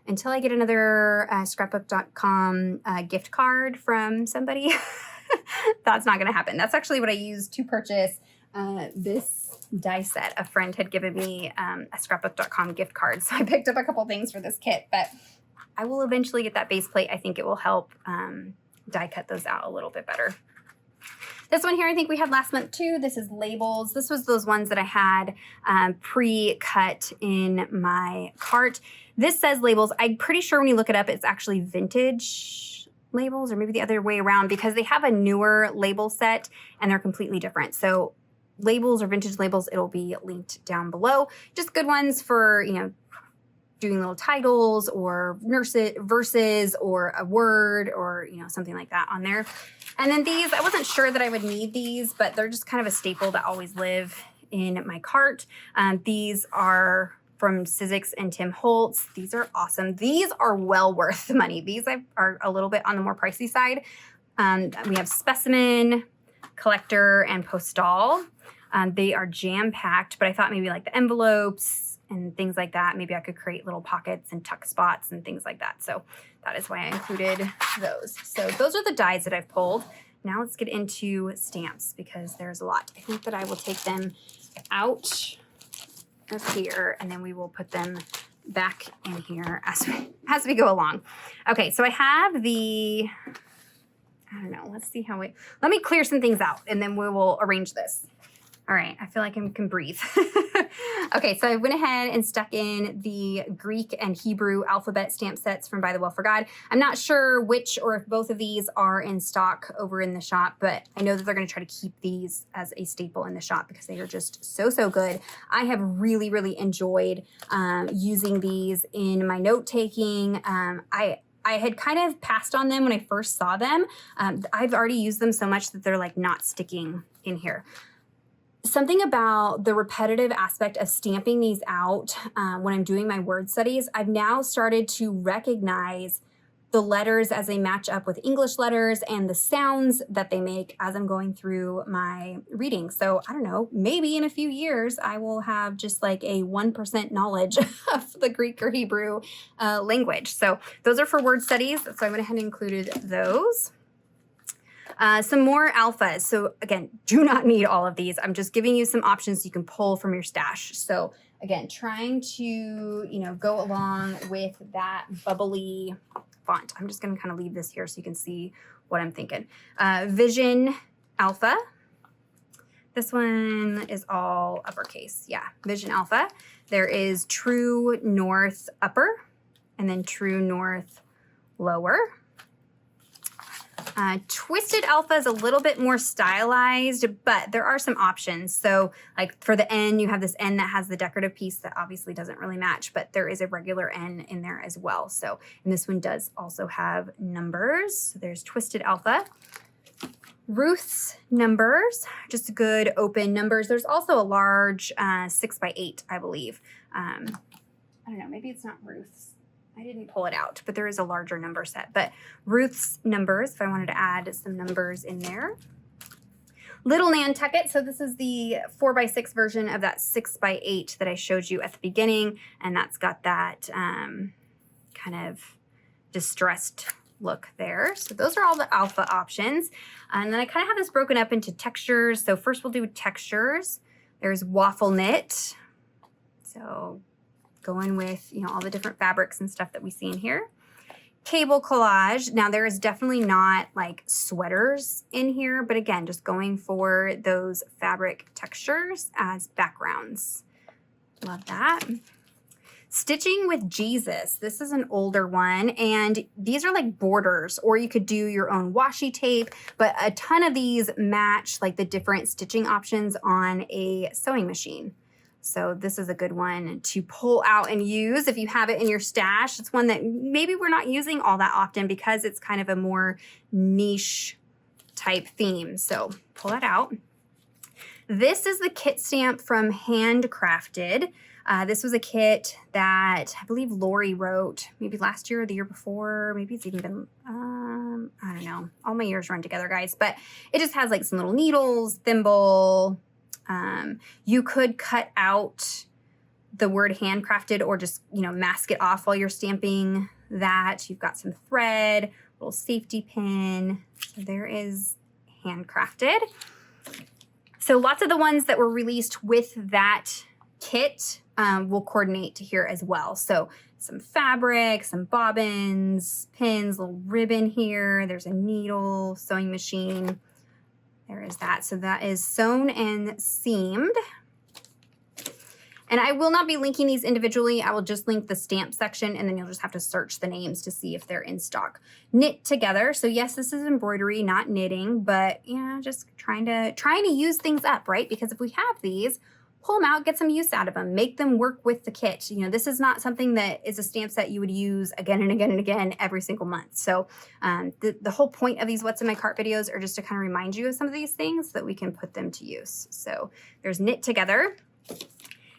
until I get another scrapbook.com gift card from somebody, that's not gonna happen. That's actually what I used to purchase this die set. A friend had given me a scrapbook.com gift card, so I picked up a couple things for this kit, but I will eventually get that base plate. I think it will help die cut those out a little bit better. This one here I think we had last month too. This is labels. This was those ones that I had pre-cut in my cart. This says labels. I'm pretty sure when you look it up, it's actually vintage labels, or maybe the other way around, because they have a newer label set and they're completely different. So labels or vintage labels, it'll be linked down below. Just good ones for, you know, doing little titles or verses or a word or, you know, something like that on there. And then these, I wasn't sure that I would need these, but they're just kind of a staple that always live in my cart. These are from Sizzix and Tim Holtz. These are awesome. These are well worth the money. These are a little bit on the more pricey side. We have Specimen, Collector, and Postal. They are jam-packed, but I thought maybe like the envelopes and things like that, maybe I could create little pockets and tuck spots and things like that. So that is why I included those. So those are the dies that I've pulled. Now let's get into stamps, because there's a lot. I think that I will take them out of here and then we will put them back in here as we go along. Okay, so I have I don't know, let's see how let me clear some things out and then we will arrange this. All right, I feel like I can breathe. Okay, so I went ahead and stuck in the Greek and Hebrew alphabet stamp sets from ByTheWell4God. I'm not sure which or if both of these are in stock over in the shop, but I know that they're going to try to keep these as a staple in the shop because they are just so good. I have really enjoyed using these in my note-taking. I had kind of passed on them when I first saw them. I've already used them so much that they're like not sticking in here. Something about the repetitive aspect of stamping these out when I'm doing my word studies, I've now started to recognize the letters as they match up with English letters and the sounds that they make as I'm going through my reading. So I don't know, maybe in a few years, I will have just like a 1% knowledge of the Greek or Hebrew language. So those are for word studies. So I went ahead and included those. Some more alphas. So again, do not need all of these. I'm just giving you some options you can pull from your stash. So again, trying to, go along with that bubbly font. I'm just going to kind of leave this here so you can see what I'm thinking. Vision Alpha. This one is all uppercase. Yeah, Vision Alpha. There is True North Upper and then True North Lower. Twisted Alpha is a little bit more stylized, but there are some options. So like for the N, you have this N that has the decorative piece that obviously doesn't really match, but there is a regular N in there as well. So, and this one does also have numbers. So there's Twisted Alpha. Ruth's numbers, just good open numbers. There's also a large 6x8, I believe. I don't know, maybe it's not Ruth's. I didn't pull it out, but there is a larger number set. But Ruth's numbers, if I wanted to add some numbers in there. Little Nantucket, so this is the 4x6 version of that 6x8 that I showed you at the beginning, and that's got that kind of distressed look there. So those are all the alpha options. And then I kind of have this broken up into textures. So first we'll do textures. There's waffle knit. So going with, all the different fabrics and stuff that we see in here. Cable collage. Now there is definitely not like sweaters in here, but again, just going for those fabric textures as backgrounds. Love that. Stitching with Jesus. This is an older one, and these are like borders, or you could do your own washi tape, but a ton of these match like the different stitching options on a sewing machine. So this is a good one to pull out and use if you have it in your stash. It's one that maybe we're not using all that often because it's kind of a more niche type theme. So pull that out. This is the kit stamp from Handcrafted. This was a kit that I believe Lori wrote maybe last year or the year before. Maybe it's even been, I don't know. All my years run together, guys. But it just has like some little needles, thimble. You could cut out the word handcrafted or just, mask it off while you're stamping that. You've got some thread, little safety pin. So there is Handcrafted. So lots of the ones that were released with that kit will coordinate to here as well. So some fabric, some bobbins, pins, little ribbon here. There's a needle, sewing machine. There is that. So that is sewn and seamed. And I will not be linking these individually. I will just link the stamp section, and then you'll just have to search the names to see if they're in stock. Knit together. So yes, this is embroidery, not knitting, but just trying to use things up, right? Because if we have these, pull them out, get some use out of them, make them work with the kit. This is not something that is a stamp set you would use again and again and again every single month. So the whole point of these What's in My Cart videos are just to kind of remind you of some of these things so that we can put them to use. So there's Knit Together.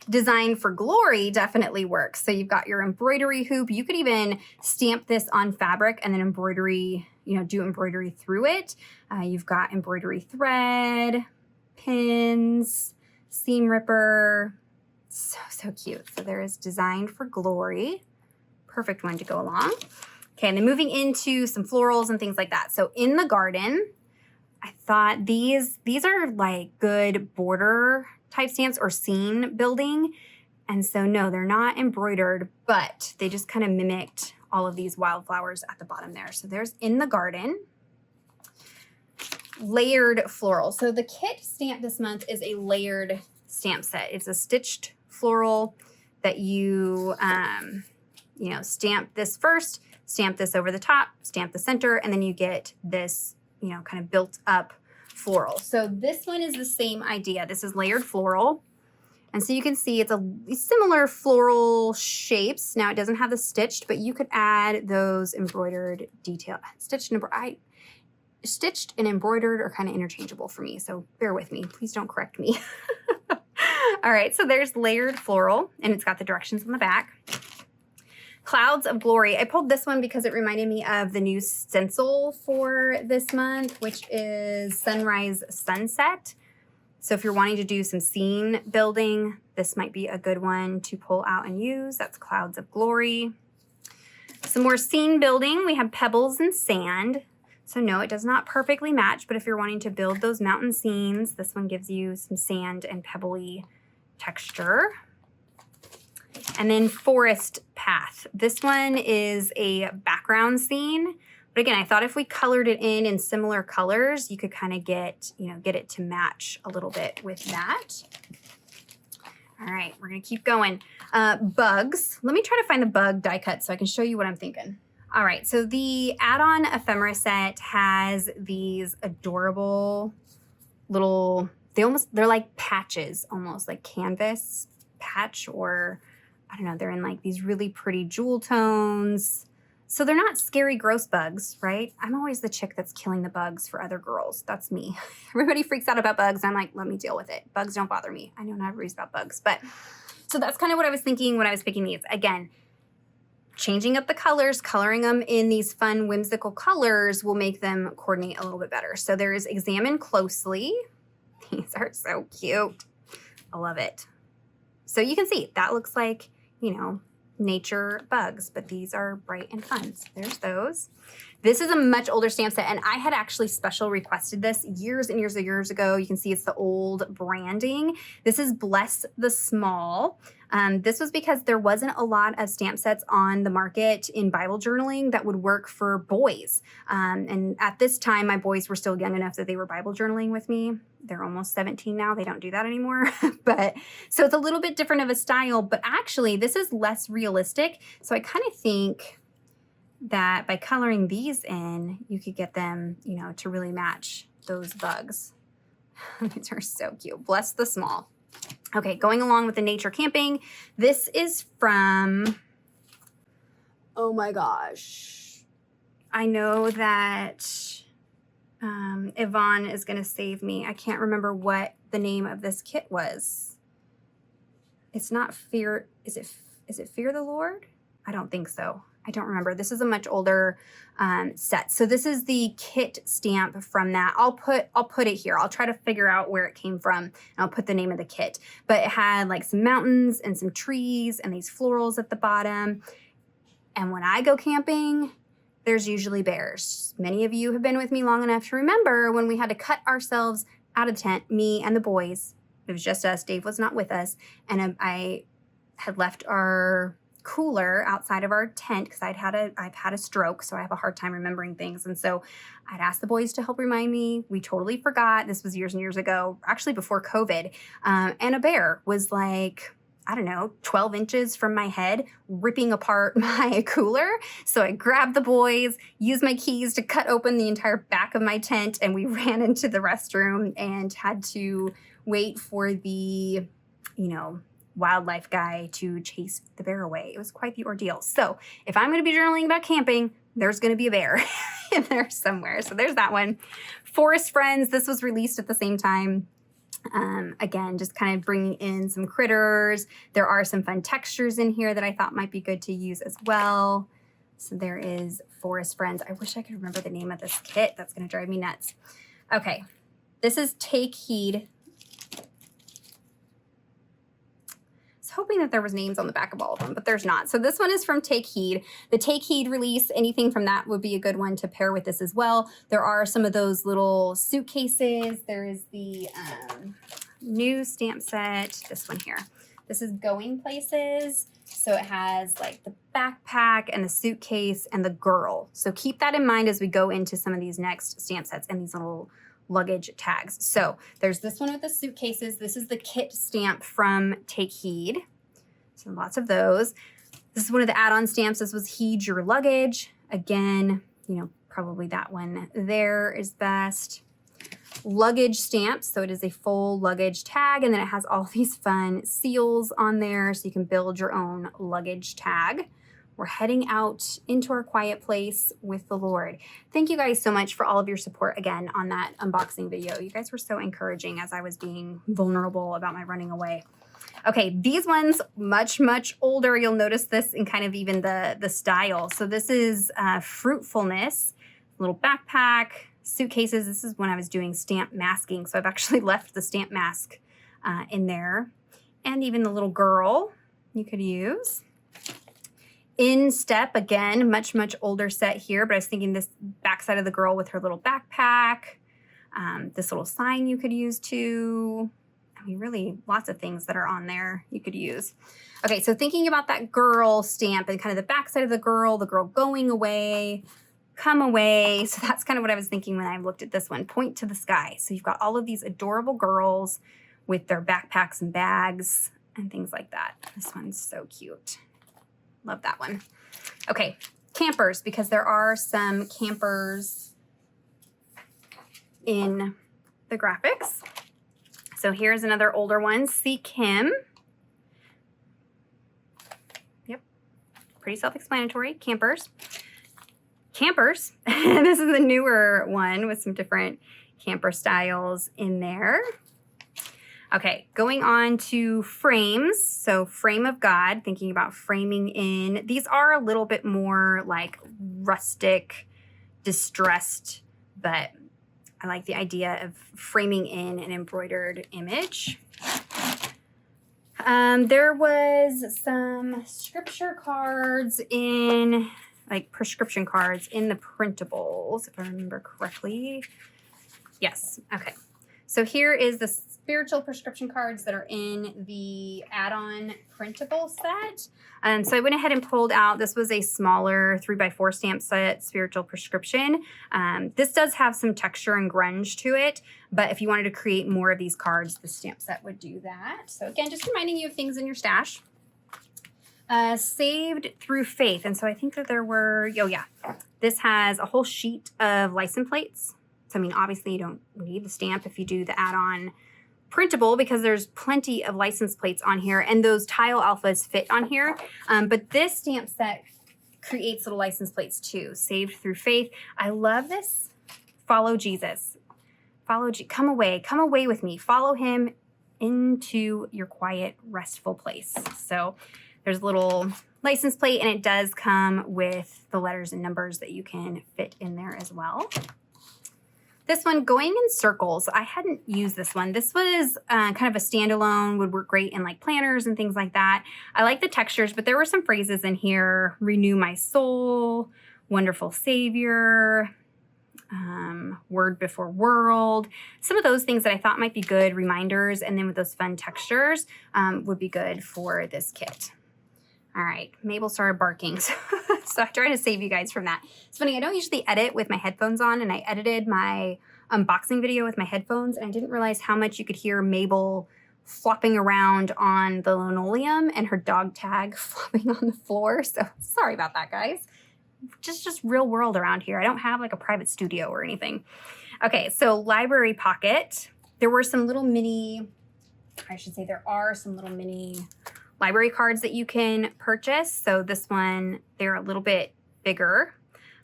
Design for Glory definitely works. So you've got your embroidery hoop. You could even stamp this on fabric and then embroidery, do embroidery through it. You've got embroidery thread, pins, seam ripper. So cute. So there is Design for Glory. Perfect one to go along. Okay, and then moving into some florals and things like that. So in the garden, I thought these are like good border type stamps or scene building. And so no, they're not embroidered, but they just kind of mimicked all of these wildflowers at the bottom there. So there's In the Garden. layered floral. So the kit stamp this month is a layered stamp set. It's a stitched floral that you, you know, stamp this first, stamp this over the top, stamp the center, and then you get this, you know, kind of built up floral. So this one is the same idea. This is layered floral. And so you can see it's a similar floral shapes. Now it doesn't have the stitched, but you could add those embroidered detail. Stitched and embroidered are kind of interchangeable for me, so bear with me. Please don't correct me. All right, so there's layered floral, and it's got the directions on the back. Clouds of Glory. I pulled this one because it reminded me of the new stencil for this month, which is Sunrise Sunset. So if you're wanting to do some scene building, this might be a good one to pull out and use. That's Clouds of Glory. Some more scene building. We have Pebbles and Sand. So no, it does not perfectly match, but if you're wanting to build those mountain scenes, this one gives you some sand and pebbly texture. And then Forest Path. This one is a background scene. But again, I thought if we colored it in similar colors, you could kind of get, you know, get it to match a little bit with that. All right, we're gonna keep going. Bugs. Let me try to find the bug die cut so I can show you what I'm thinking. All right, so the add-on ephemera set has these adorable little, they're like patches, almost like canvas patch, or I don't know, they're in like these really pretty jewel tones. So they're not scary, gross bugs, right? I'm always the chick that's killing the bugs for other girls. That's me. Everybody freaks out about bugs. I'm like, let me deal with it. Bugs don't bother me. I know not everybody's about bugs, but so that's kind of what I was thinking when I was picking these. Again, changing up the colors, coloring them in these fun, whimsical colors will make them coordinate a little bit better. So there's Examine Closely. These are so cute. I love it. So you can see that looks like, you know, nature bugs, but these are bright and fun. So there's those. This is a much older stamp set, and I had actually special requested this years and years and years ago. You can see it's the old branding. This is Bless the Small. This was because there wasn't a lot of stamp sets on the market in Bible journaling that would work for boys. And at this time, my boys were still young enough that they were Bible journaling with me. They're almost 17 now. They don't do that anymore. But so it's a little bit different of a style, but actually this is less realistic. So I kind of think that by coloring these in, you could get them, you know, to really match those bugs. These are so cute. Bless the Small. Okay, going along with the nature camping. This is from, oh my gosh. I know that Yvonne is going to save me. I can't remember what the name of this kit was. It's not Fear. Is it Fear the Lord? I don't think so. I don't remember. This is a much older set. So this is the kit stamp from that. I'll put it here. I'll try to figure out where it came from, and I'll put the name of the kit. But it had like some mountains and some trees and these florals at the bottom. And when I go camping, there's usually bears. Many of you have been with me long enough to remember when we had to cut ourselves out of the tent, me and the boys. It was just us. Dave was not with us. And I had left our cooler outside of our tent because I've had a stroke, so I have a hard time remembering things. And so I'd asked the boys to help remind me. We totally forgot. This was years and years ago, actually before COVID. And a bear was like, I don't know, 12 inches from my head, ripping apart my cooler. So I grabbed the boys, used my keys to cut open the entire back of my tent, and we ran into the restroom and had to wait for the, you know, wildlife guy to chase the bear away. It was quite the ordeal. So if I'm going to be journaling about camping, there's going to be a bear in there somewhere. So there's that one. Forest Friends. This was released at the same time. Again, just kind of bringing in some critters. There are some fun textures in here that I thought might be good to use as well. So there is Forest Friends. I wish I could remember the name of this kit. That's going to drive me nuts. Okay. This is Take Heed. Hoping that there was names on the back of all of them, but there's not. So this one is from Take Heed. The Take Heed release, anything from that would be a good one to pair with this as well. There are some of those little suitcases. There is the new stamp set, this one here. This is Going Places. So it has like the backpack and the suitcase and the girl. So keep that in mind as we go into some of these next stamp sets and these little luggage tags. So there's this one with the suitcases. This is the kit stamp from Take Heed. So lots of those. This is one of the add-on stamps. This was Heed Your Luggage. Again, you know, probably that one there is best. Luggage stamps, so it is a full luggage tag, and then it has all these fun seals on there so you can build your own luggage tag. We're heading out into our quiet place with the Lord. Thank you guys so much for all of your support again on that unboxing video. You guys were so encouraging as I was being vulnerable about my running away. Okay, these ones, much, much older. You'll notice this in kind of even the style. So this is Fruitfulness, little backpack, suitcases. This is when I was doing stamp masking. So I've actually left the stamp mask in there. And even the little girl you could use. In Step, again, much, much older set here. But I was thinking this backside of the girl with her little backpack. This little sign you could use too. I mean, really lots of things that are on there you could use. Okay, so thinking about that girl stamp and kind of the backside of the girl going away, come away. So that's kind of what I was thinking when I looked at this one. Point to the sky. So you've got all of these adorable girls with their backpacks and bags and things like that. This one's so cute. Love that one. Okay, campers, because there are some campers in the graphics. So here's another older one, Seek Him. Yep, pretty self-explanatory, campers. Campers, this is the newer one with some different camper styles in there. Okay, going on to frames. So Frame of God, thinking about framing in. These are a little bit more like rustic, distressed, but I like the idea of framing in an embroidered image. There was some scripture cards in, like prescription cards in the printables, if I remember correctly. Yes, okay. So here is the spiritual prescription cards that are in the add-on printable set. So I went ahead and pulled out, this was a smaller 3x4 stamp set, spiritual prescription. This does have some texture and grunge to it, but if you wanted to create more of these cards, the stamp set would do that. So again, just reminding you of things in your stash. Saved Through Faith. And so I think that there were, oh yeah, this has a whole sheet of license plates. So I mean, obviously you don't need the stamp if you do the add-on printable because there's plenty of license plates on here and those tile alphas fit on here. But this stamp set creates little license plates too. Saved Through Faith. I love this. Follow Jesus. Come away with me. Follow him into your quiet, restful place. So there's a little license plate and it does come with the letters and numbers that you can fit in there as well. This one, Going in Circles. I hadn't used this one. This was kind of a standalone, would work great in like planners and things like that. I like the textures, but there were some phrases in here. Renew my soul, wonderful savior, word before world. Some of those things that I thought might be good reminders, and then with those fun textures would be good for this kit. All right, Mabel started barking, so I try to save you guys from that. It's funny, I don't usually edit with my headphones on, and I edited my unboxing video with my headphones, and I didn't realize how much you could hear Mabel flopping around on the linoleum and her dog tag flopping on the floor, so sorry about that, guys. Just real world around here. I don't have like a private studio or anything. Okay, so library pocket. There were some little mini, there are some little mini library cards that you can purchase. So this one, they're a little bit bigger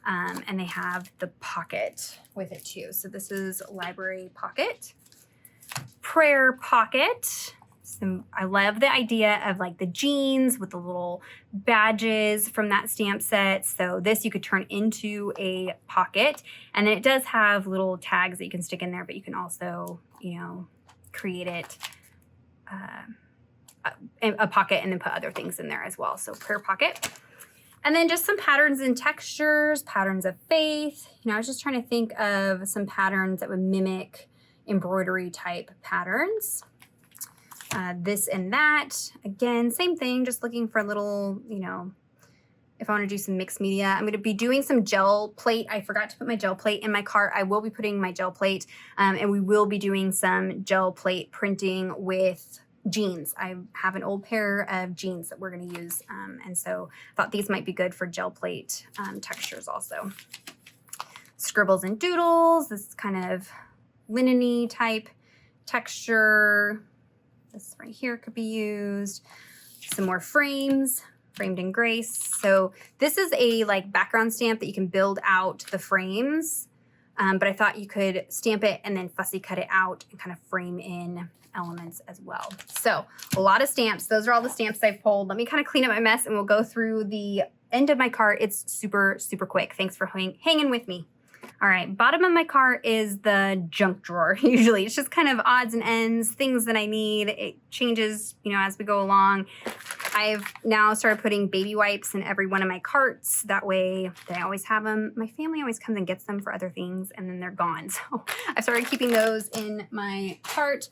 and they have the pocket with it too. So this is library pocket. Prayer pocket. So I love the idea of like the jeans with the little badges from that stamp set. So this you could turn into a pocket, and then it does have little tags that you can stick in there, but you can also, you know, create it a pocket and then put other things in there as well. So prayer pocket. And then just some patterns and textures, patterns of faith. You know, I was just trying to think of some patterns that would mimic embroidery type patterns. This and that. Again, same thing, just looking for little, you know, if I want to do some mixed media. I'm going to be doing some gel plate. I forgot to put my gel plate in my cart. I will be putting my gel plate, and we will be doing some gel plate printing with jeans. I have an old pair of jeans that we're going to use, and so I thought these might be good for gel plate textures also. Scribbles and doodles, this kind of linen-y type texture. This right here could be used. Some more frames, framed in grace. So this is a like background stamp that you can build out the frames, but I thought you could stamp it and then fussy cut it out and kind of frame in elements as well. So a lot of stamps. Those are all the stamps I've pulled. Let me kind of clean up my mess and we'll go through the end of my cart. It's super, super quick. Thanks for hanging with me. All right, bottom of my cart is the junk drawer. Usually it's just kind of odds and ends, things that I need. It changes, you know, as we go along. I've now started putting baby wipes in every one of my carts. That way I always have them. My family always comes and gets them for other things and then they're gone. So I've started keeping those in my cart.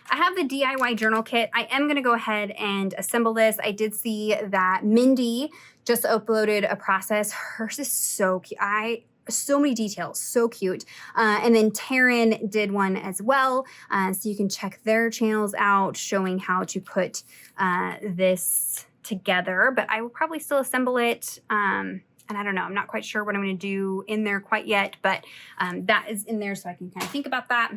I have the DIY journal kit. I am going to go ahead and assemble this. I did see that Mindy just uploaded a process. Hers is so cute. So many details, so cute. And then Taryn did one as well. So you can check their channels out showing how to put this together, but I will probably still assemble it. And I don't know, I'm not quite sure what I'm going to do in there quite yet, but that is in there so I can kind of think about that.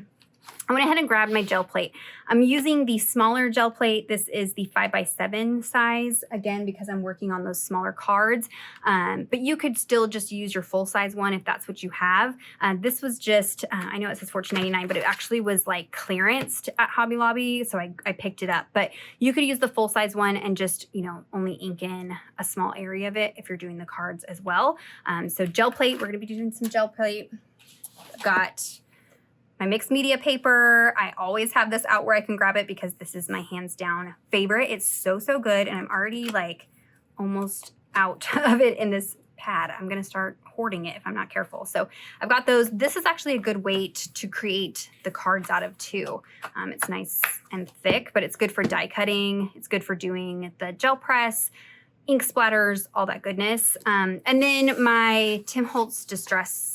I went ahead and grabbed my gel plate. I'm using the smaller gel plate. This is the 5x7 size, again, because I'm working on those smaller cards. But you could still just use your full size one if that's what you have. This was just, I know it says $14.99, but it actually was like clearanced at Hobby Lobby, so I picked it up. But you could use the full size one and just, you know, only ink in a small area of it if you're doing the cards as well. So gel plate, we're gonna be doing some gel plate. I've got my mixed media paper. I always have this out where I can grab it because this is my hands down favorite. It's so, so good. And I'm already like almost out of it in this pad. I'm going to start hoarding it if I'm not careful. So I've got those. This is actually a good weight to create the cards out of too. It's nice and thick, but it's good for die cutting. It's good for doing the gel press, ink splatters, all that goodness. And then my Tim Holtz Distress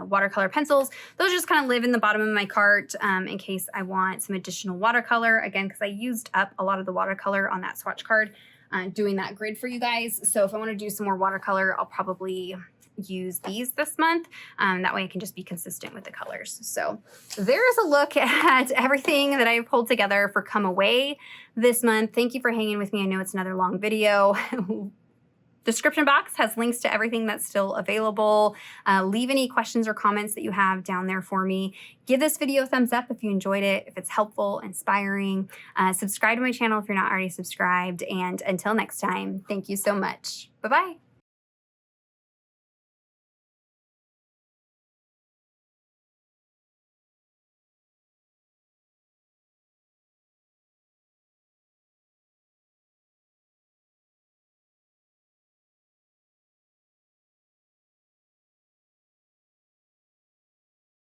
watercolor pencils. Those just kind of live in the bottom of my cart in case I want some additional watercolor. Again, because I used up a lot of the watercolor on that swatch card doing that grid for you guys. So if I want to do some more watercolor, I'll probably use these this month. That way I can just be consistent with the colors. So there's a look at everything that I've pulled together for Come Away this month. Thank you for hanging with me. I know it's another long video. Description box has links to everything that's still available. Leave any questions or comments that you have down there for me. Give this video a thumbs up if you enjoyed it, if it's helpful, inspiring. Subscribe to my channel if you're not already subscribed. And until next time, thank you so much. Bye-bye.